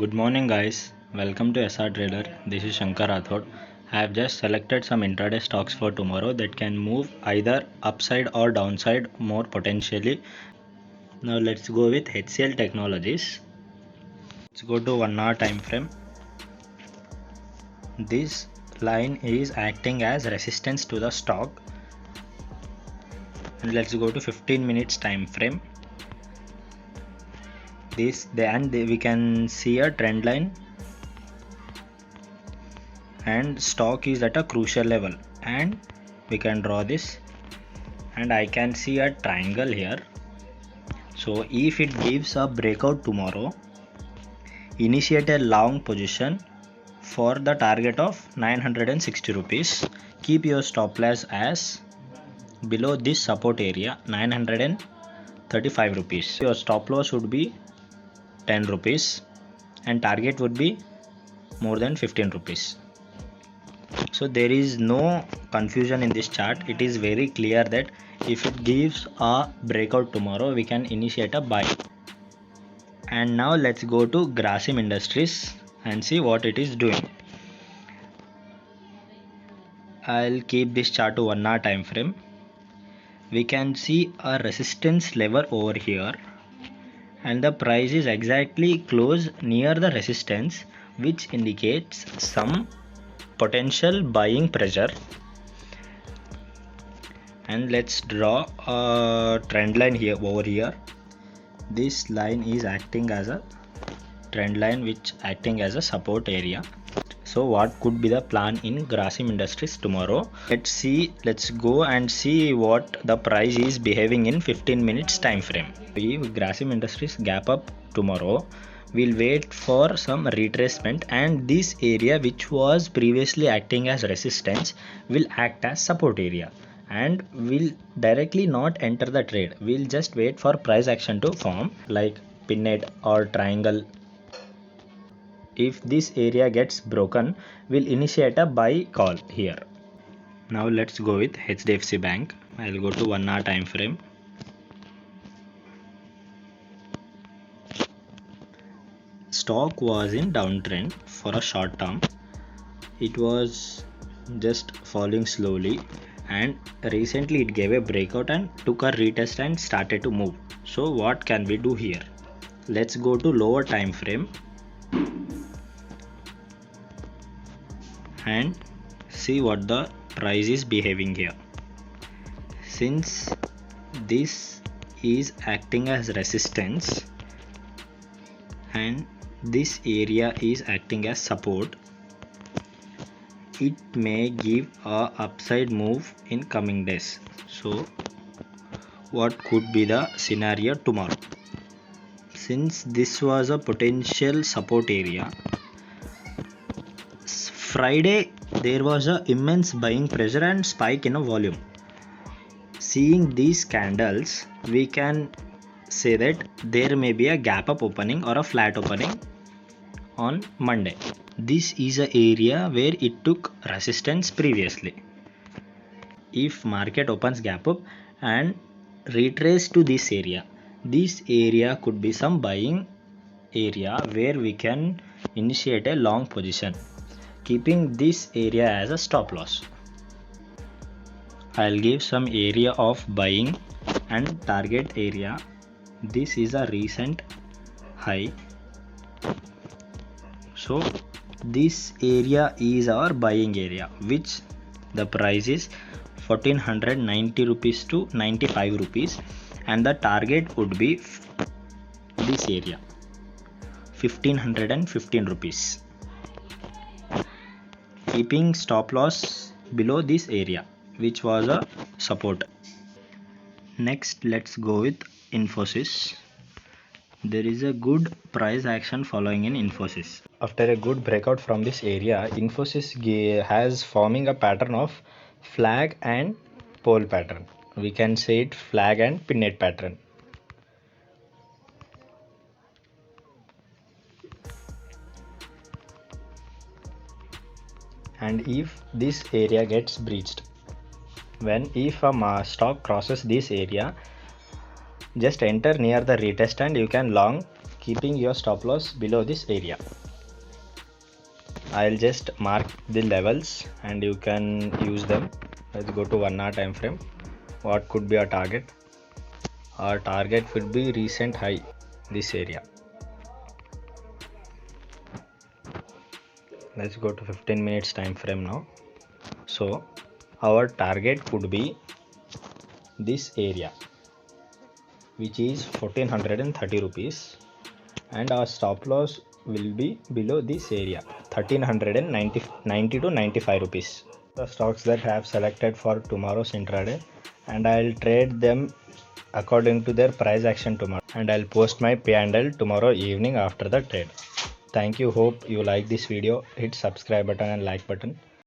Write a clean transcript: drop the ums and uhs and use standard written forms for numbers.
Good morning, guys. Welcome to SR Trader. This is Shankar Rathod. I have just selected some intraday stocks for tomorrow that can move either upside or downside more potentially. Now let's go with HCL Technologies. Let's go to 1 hour time frame. This line is acting as resistance to the stock. And let's go to 15 minutes time frame. We can see a trend line and stock is at a crucial level, and we can draw this and I can see a triangle here. So if it gives a breakout tomorrow, initiate a long position for the target of 960 rupees. Keep your stop loss as below this support area 935 rupees. Your stop loss would be 10 rupees and target would be more than 15 rupees. So there is no confusion in this chart. It is very clear that if it gives a breakout tomorrow, we can initiate a buy. And now let's go to Grasim Industries and see what it is doing. I'll keep this chart to 1 hour time frame. We can see a resistance level over here, and the price is exactly close near the resistance, which indicates some potential buying pressure. And let's draw a trend line here over here. This line is acting as a trend line which acting as a support area. So what could be the plan in Grasim Industries tomorrow? Let's go and see what the price is behaving in 15 minutes time frame. If Grasim Industries gap up tomorrow, we'll wait for some retracement, and this area which was previously acting as resistance will act as support area, and we'll directly not enter the trade. We'll just wait for price action to form like pinhead or triangle. If this area gets broken, we'll initiate a buy call here. Now let's go with HDFC Bank. I'll go to 1 hour time frame. Stock was in downtrend for a short term. It was just falling slowly, and recently it gave a breakout and took a retest and started to move. So what can we do here? Let's go to lower time frame and see what the price is behaving here. Since this is acting as resistance and this area is acting as support, it may give a upside move in coming days. So what could be the scenario tomorrow? Since this was a potential support area, Friday there was a immense buying pressure and spike in a volume. Seeing these candles, we can say that there may be a gap up opening or a flat opening on Monday. This is an area where it took resistance previously. If market opens gap up and retrace to this area could be some buying area where we can initiate a long position, keeping this area as a stop loss. I'll give some area of buying and target area. This is a recent high. So this area is our buying area, which the price is 1490 rupees to 95 rupees, and the target would be this area 1515 rupees, keeping stop loss below this area which was a support. Next let's go with Infosys. There is a good price action following in Infosys. After a good breakout from this area, Infosys has forming a pattern of flag and pole pattern. We can say it flag and pinhead pattern. And if this area gets breached, if a stock crosses this area, just enter near the retest and you can long keeping your stop loss below this area. I'll just mark the levels and you can use them. Let's go to 1 hour time frame. What could be our target? Our target would be recent high, this area. Let's go to 15 minutes time frame now. So our target could be this area, which is 1430 rupees, and our stop loss will be below this area, 1390 to 95 rupees. The stocks that I have selected for tomorrow's intraday, and I'll trade them according to their price action tomorrow, and I'll post my P&L tomorrow evening after the trade. Thank you. Hope you like this video. Hit subscribe button and like button.